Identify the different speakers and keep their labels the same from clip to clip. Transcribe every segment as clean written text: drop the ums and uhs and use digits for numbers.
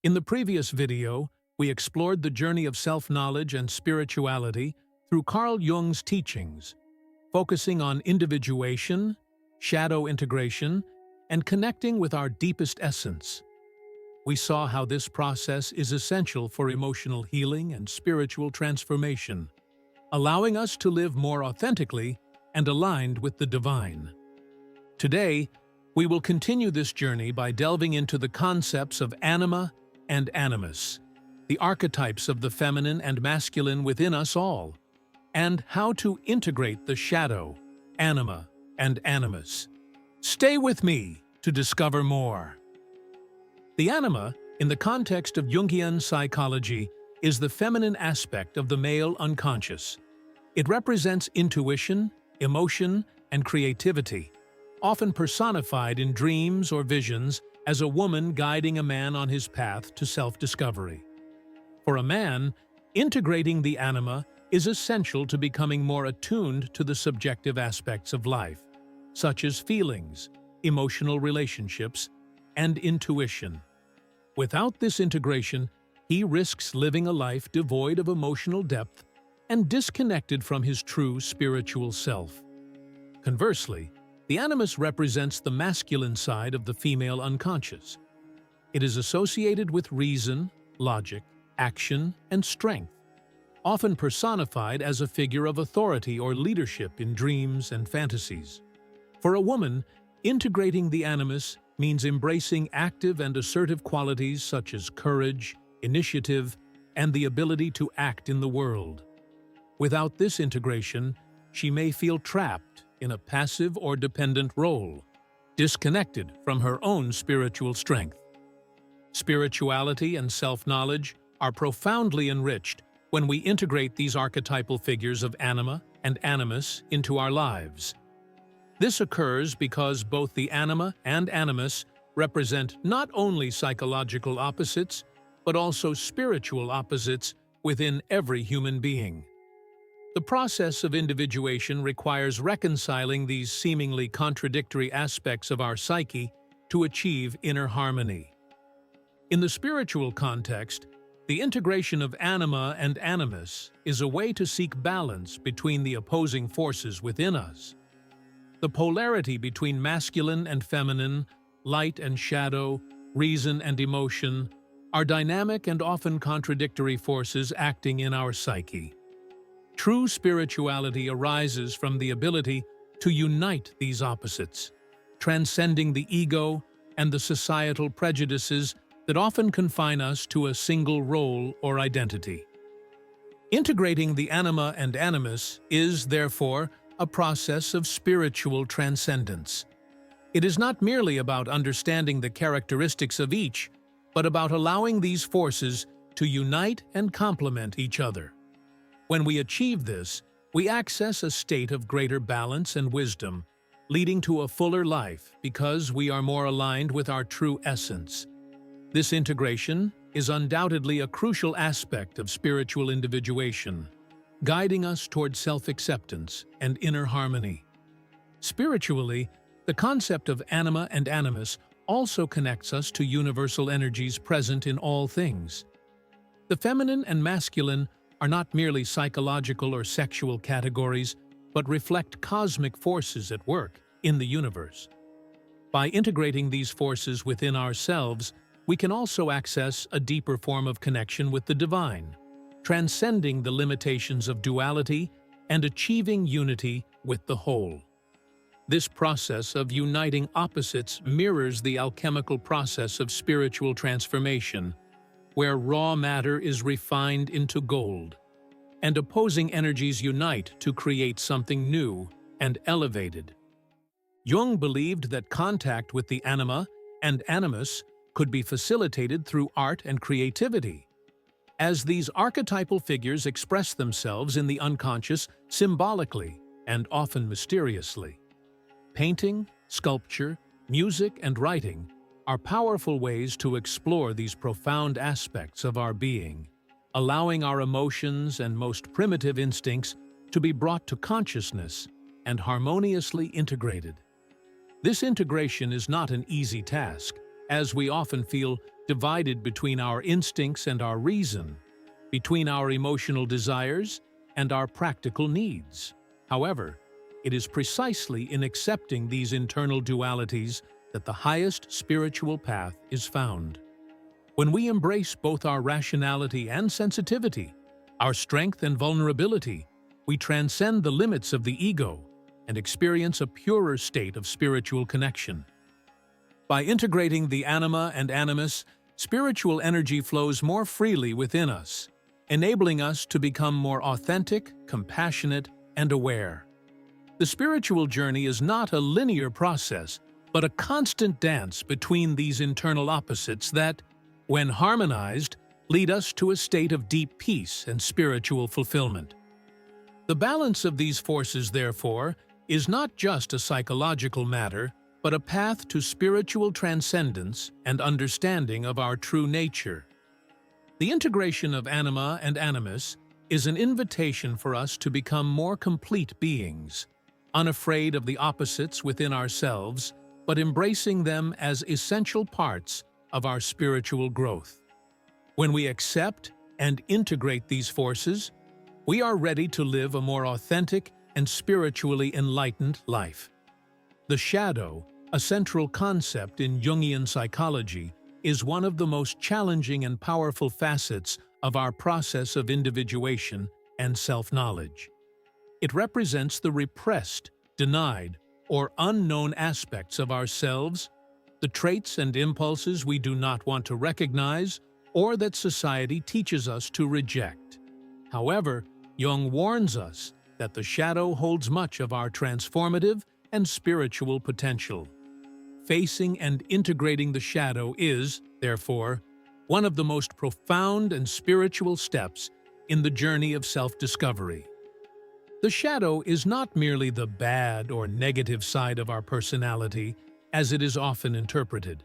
Speaker 1: In the previous video, we explored the journey of self-knowledge and spirituality through Carl Jung's teachings, focusing on individuation, shadow integration, and connecting with our deepest essence. We saw how this process is essential for emotional healing and spiritual transformation, allowing us to live more authentically and aligned with the divine. Today, we will continue this journey by delving into the concepts of anima and animus, the archetypes of the feminine and masculine within us all, and how to integrate the shadow, anima, and animus. Stay with me to discover more. The anima, in the context of Jungian psychology, is the feminine aspect of the male unconscious. It represents intuition, emotion, and creativity, often personified in dreams or visions as a woman guiding a man on his path to self-discovery. For a man, integrating the anima is essential to becoming more attuned to the subjective aspects of life, such as feelings, emotional relationships, and intuition. Without this integration, he risks living a life devoid of emotional depth and disconnected from his true spiritual self. Conversely, the animus represents the masculine side of the female unconscious. It is associated with reason, logic, action, and strength, often personified as a figure of authority or leadership in dreams and fantasies. For a woman, integrating the animus means embracing active and assertive qualities such as courage, initiative, and the ability to act in the world. Without this integration, she may feel trapped in a passive or dependent role, disconnected from her own spiritual strength. Spirituality and self-knowledge are profoundly enriched when we integrate these archetypal figures of anima and animus into our lives. This occurs because both the anima and animus represent not only psychological opposites, but also spiritual opposites within every human being. The process of individuation requires reconciling these seemingly contradictory aspects of our psyche to achieve inner harmony. In the spiritual context, the integration of anima and animus is a way to seek balance between the opposing forces within us. The polarity between masculine and feminine, light and shadow, reason and emotion, are dynamic and often contradictory forces acting in our psyche. True spirituality arises from the ability to unite these opposites, transcending the ego and the societal prejudices that often confine us to a single role or identity. Integrating the anima and animus is, therefore, a process of spiritual transcendence. It is not merely about understanding the characteristics of each, but about allowing these forces to unite and complement each other. When we achieve this, we access a state of greater balance and wisdom, leading to a fuller life because we are more aligned with our true essence. This integration is undoubtedly a crucial aspect of spiritual individuation, guiding us toward self-acceptance and inner harmony. Spiritually, the concept of anima and animus also connects us to universal energies present in all things. The feminine and masculine are not merely psychological or sexual categories, but reflect cosmic forces at work in the universe. By integrating these forces within ourselves, we can also access a deeper form of connection with the divine, transcending the limitations of duality and achieving unity with the whole. This process of uniting opposites mirrors the alchemical process of spiritual transformation, where raw matter is refined into gold, and opposing energies unite to create something new and elevated. Jung believed that contact with the anima and animus could be facilitated through art and creativity, as these archetypal figures express themselves in the unconscious symbolically and often mysteriously. Painting, sculpture, music, and writing are powerful ways to explore these profound aspects of our being, allowing our emotions and most primitive instincts to be brought to consciousness and harmoniously integrated. This integration is not an easy task, as we often feel divided between our instincts and our reason, between our emotional desires and our practical needs. However, it is precisely in accepting these internal dualities that the highest spiritual path is found. When we embrace both our rationality and sensitivity, our strength and vulnerability, we transcend the limits of the ego and experience a purer state of spiritual connection. By integrating the anima and animus, spiritual energy flows more freely within us, enabling us to become more authentic, compassionate, and aware. The spiritual journey is not a linear process, but a constant dance between these internal opposites that, when harmonized, lead us to a state of deep peace and spiritual fulfillment. The balance of these forces, therefore, is not just a psychological matter, but a path to spiritual transcendence and understanding of our true nature. The integration of anima and animus is an invitation for us to become more complete beings, unafraid of the opposites within ourselves, but embracing them as essential parts of our spiritual growth. When we accept and integrate these forces, we are ready to live a more authentic and spiritually enlightened life. The shadow, a central concept in Jungian psychology, is one of the most challenging and powerful facets of our process of individuation and self-knowledge. It represents the repressed, denied, or unknown aspects of ourselves, the traits and impulses we do not want to recognize or that society teaches us to reject. However, Jung warns us that the shadow holds much of our transformative and spiritual potential. Facing and integrating the shadow is, therefore, one of the most profound and spiritual steps in the journey of self-discovery. The shadow is not merely the bad or negative side of our personality, as it is often interpreted.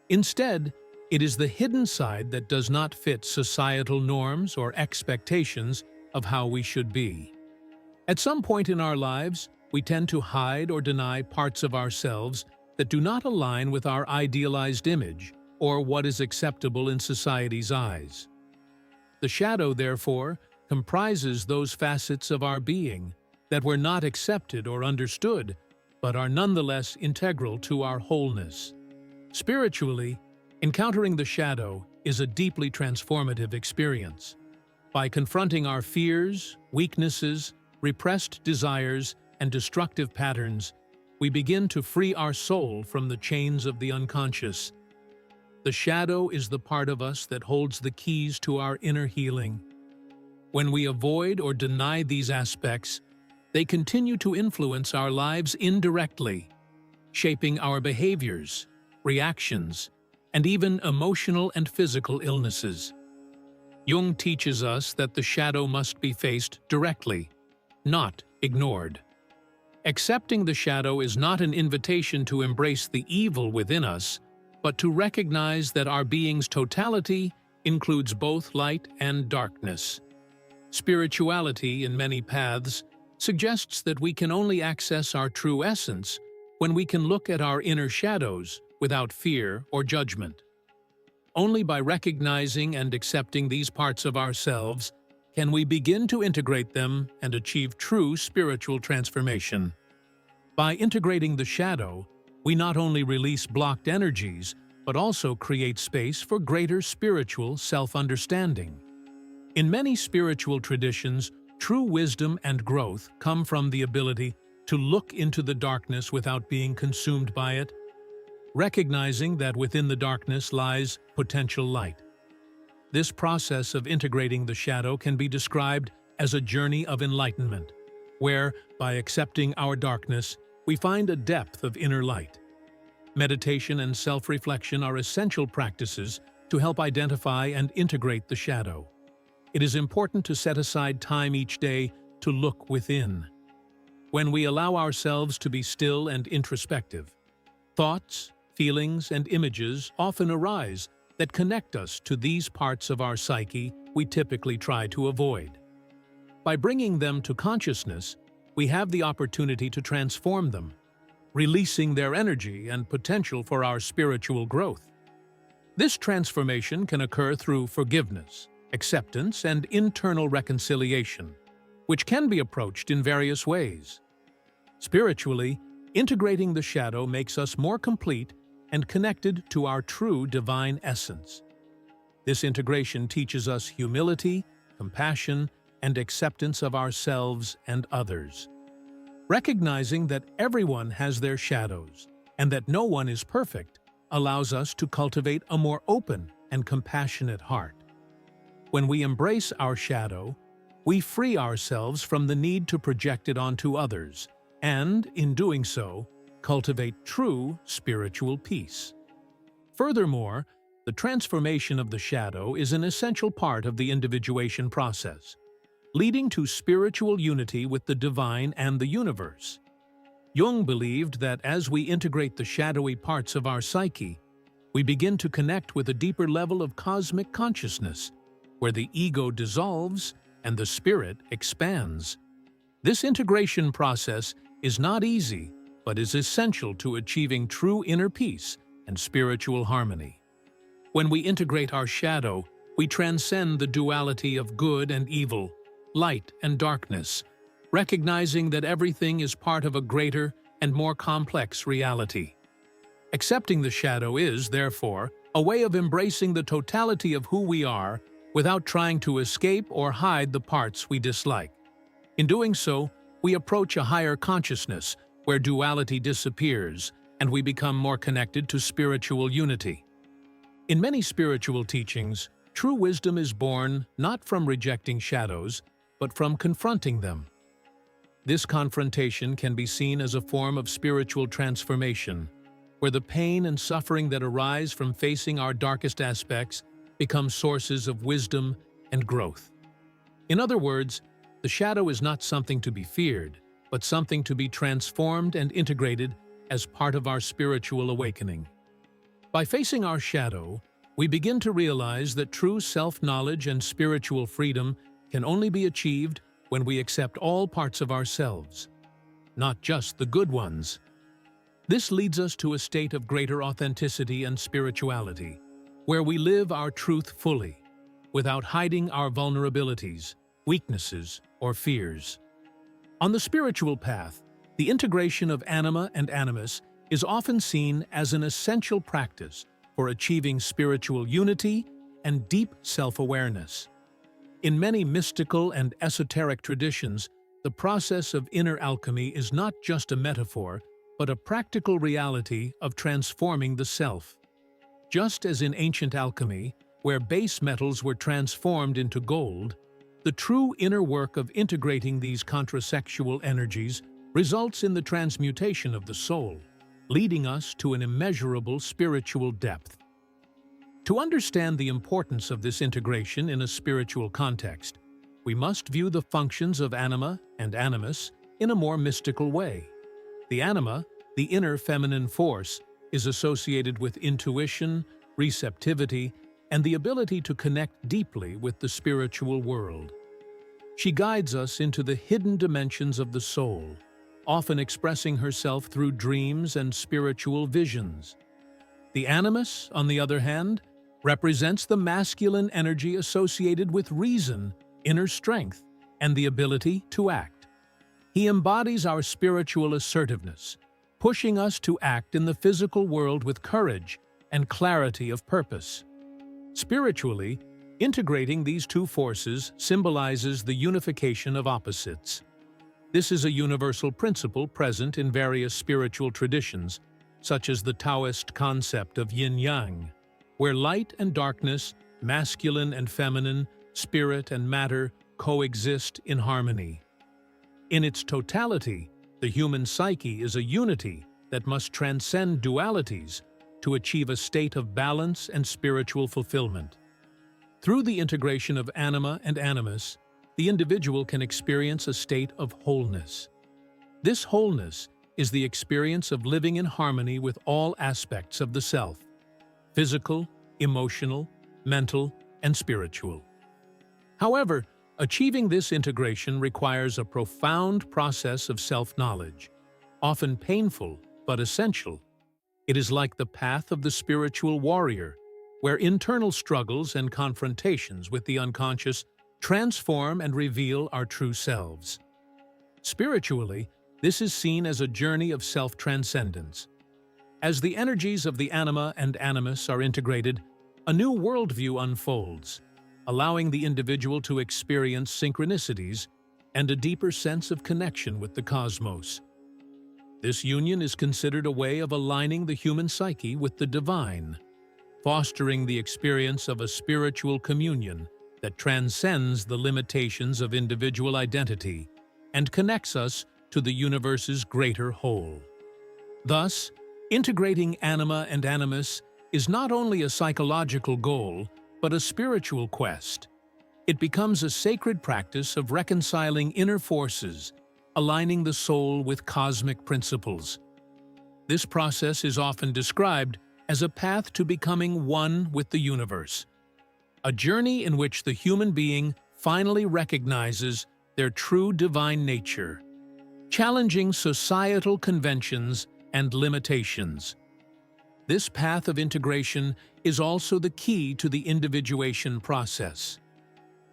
Speaker 1: Instead, it is the hidden side that does not fit societal norms or expectations of how we should be. At some point in our lives, we tend to hide or deny parts of ourselves that do not align with our idealized image or what is acceptable in society's eyes. The shadow, therefore, comprises those facets of our being that were not accepted or understood, but are nonetheless integral to our wholeness. Spiritually, encountering the shadow is a deeply transformative experience. By confronting our fears, weaknesses, repressed desires, and destructive patterns, we begin to free our soul from the chains of the unconscious. The shadow is the part of us that holds the keys to our inner healing. When we avoid or deny these aspects, they continue to influence our lives indirectly, shaping our behaviors, reactions, and even emotional and physical illnesses. Jung teaches us that the shadow must be faced directly, not ignored. Accepting the shadow is not an invitation to embrace the evil within us, but to recognize that our being's totality includes both light and darkness. Spirituality, in many paths, suggests that we can only access our true essence when we can look at our inner shadows without fear or judgment. Only by recognizing and accepting these parts of ourselves can we begin to integrate them and achieve true spiritual transformation. By integrating the shadow, we not only release blocked energies, but also create space for greater spiritual self-understanding. In many spiritual traditions, true wisdom and growth come from the ability to look into the darkness without being consumed by it, recognizing that within the darkness lies potential light. This process of integrating the shadow can be described as a journey of enlightenment, where, by accepting our darkness, we find a depth of inner light. Meditation and self-reflection are essential practices to help identify and integrate the shadow. It is important to set aside time each day to look within. When we allow ourselves to be still and introspective, thoughts, feelings, and images often arise that connect us to these parts of our psyche we typically try to avoid. By bringing them to consciousness, we have the opportunity to transform them, releasing their energy and potential for our spiritual growth. This transformation can occur through forgiveness, acceptance, and internal reconciliation, which can be approached in various ways. Spiritually, integrating the shadow makes us more complete and connected to our true divine essence. This integration teaches us humility, compassion, and acceptance of ourselves and others. Recognizing that everyone has their shadows and that no one is perfect allows us to cultivate a more open and compassionate heart. When we embrace our shadow, we free ourselves from the need to project it onto others, and, in doing so, cultivate true spiritual peace. Furthermore, the transformation of the shadow is an essential part of the individuation process, leading to spiritual unity with the divine and the universe. Jung believed that as we integrate the shadowy parts of our psyche, we begin to connect with a deeper level of cosmic consciousness, where the ego dissolves and the spirit expands. This integration process is not easy, but is essential to achieving true inner peace and spiritual harmony. When we integrate our shadow, we transcend the duality of good and evil, light and darkness, recognizing that everything is part of a greater and more complex reality. Accepting the shadow is, therefore, a way of embracing the totality of who we are without trying to escape or hide the parts we dislike. In doing so, we approach a higher consciousness where duality disappears and we become more connected to spiritual unity. In many spiritual teachings, true wisdom is born not from rejecting shadows, but from confronting them. This confrontation can be seen as a form of spiritual transformation, where the pain and suffering that arise from facing our darkest aspects become sources of wisdom and growth. In other words, the shadow is not something to be feared, but something to be transformed and integrated as part of our spiritual awakening. By facing our shadow, we begin to realize that true self-knowledge and spiritual freedom can only be achieved when we accept all parts of ourselves, not just the good ones. This leads us to a state of greater authenticity and spirituality, where we live our truth fully, without hiding our vulnerabilities, weaknesses, or fears. On the spiritual path, the integration of anima and animus is often seen as an essential practice for achieving spiritual unity and deep self-awareness. In many mystical and esoteric traditions, the process of inner alchemy is not just a metaphor, but a practical reality of transforming the self. Just as in ancient alchemy, where base metals were transformed into gold, the true inner work of integrating these contrasexual energies results in the transmutation of the soul, leading us to an immeasurable spiritual depth. To understand the importance of this integration in a spiritual context, we must view the functions of anima and animus in a more mystical way. The anima, the inner feminine force, is associated with intuition, receptivity, and the ability to connect deeply with the spiritual world. She guides us into the hidden dimensions of the soul, often expressing herself through dreams and spiritual visions. The animus, on the other hand, represents the masculine energy associated with reason, inner strength, and the ability to act. He embodies our spiritual assertiveness, pushing us to act in the physical world with courage and clarity of purpose. Spiritually, integrating these two forces symbolizes the unification of opposites. This is a universal principle present in various spiritual traditions, such as the Taoist concept of yin-yang, where light and darkness, masculine and feminine, spirit and matter coexist in harmony. In its totality, the human psyche is a unity that must transcend dualities to achieve a state of balance and spiritual fulfillment. Through the integration of anima and animus, the individual can experience a state of wholeness. This wholeness is the experience of living in harmony with all aspects of the self: physical, emotional, mental, and spiritual. However, achieving this integration requires a profound process of self-knowledge, often painful but essential. It is like the path of the spiritual warrior, where internal struggles and confrontations with the unconscious transform and reveal our true selves. Spiritually, this is seen as a journey of self-transcendence. As the energies of the anima and animus are integrated, a new worldview unfolds, allowing the individual to experience synchronicities and a deeper sense of connection with the cosmos. This union is considered a way of aligning the human psyche with the divine, fostering the experience of a spiritual communion that transcends the limitations of individual identity and connects us to the universe's greater whole. Thus, integrating anima and animus is not only a psychological goal, but a spiritual quest. It becomes a sacred practice of reconciling inner forces, aligning the soul with cosmic principles. This process is often described as a path to becoming one with the universe, a journey in which the human being finally recognizes their true divine nature, challenging societal conventions and limitations. This path of integration is also the key to the individuation process.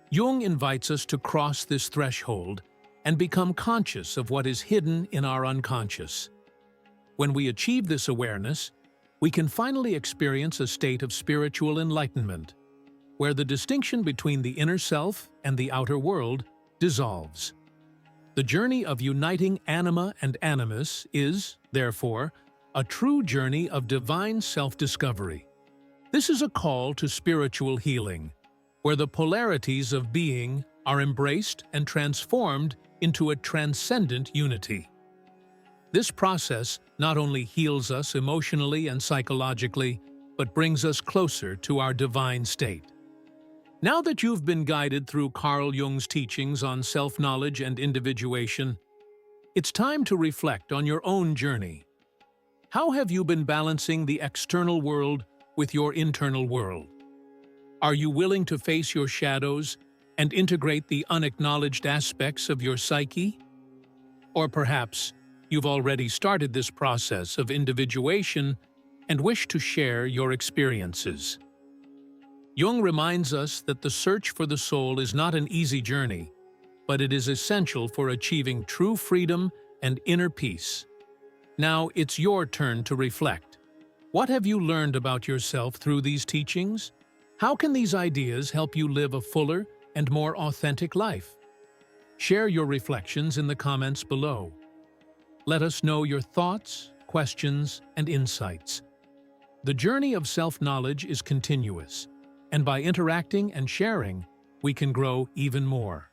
Speaker 1: Jung invites us to cross this threshold and become conscious of what is hidden in our unconscious. When we achieve this awareness, we can finally experience a state of spiritual enlightenment, where the distinction between the inner self and the outer world dissolves. The journey of uniting anima and animus is, therefore, a true journey of divine self-discovery. This is a call to spiritual healing, where the polarities of being are embraced and transformed into a transcendent unity. This process not only heals us emotionally and psychologically, but brings us closer to our divine state. Now that you've been guided through Carl Jung's teachings on self-knowledge and individuation, it's time to reflect on your own journey. How have you been balancing the external world with your internal world? Are you willing to face your shadows and integrate the unacknowledged aspects of your psyche? Or perhaps you've already started this process of individuation and wish to share your experiences. Jung reminds us that the search for the soul is not an easy journey, but it is essential for achieving true freedom and inner peace. Now it's your turn to reflect. What have you learned about yourself through these teachings? How can these ideas help you live a fuller and more authentic life? Share your reflections in the comments below. Let us know your thoughts, questions, and insights. The journey of self-knowledge is continuous, and by interacting and sharing, we can grow even more.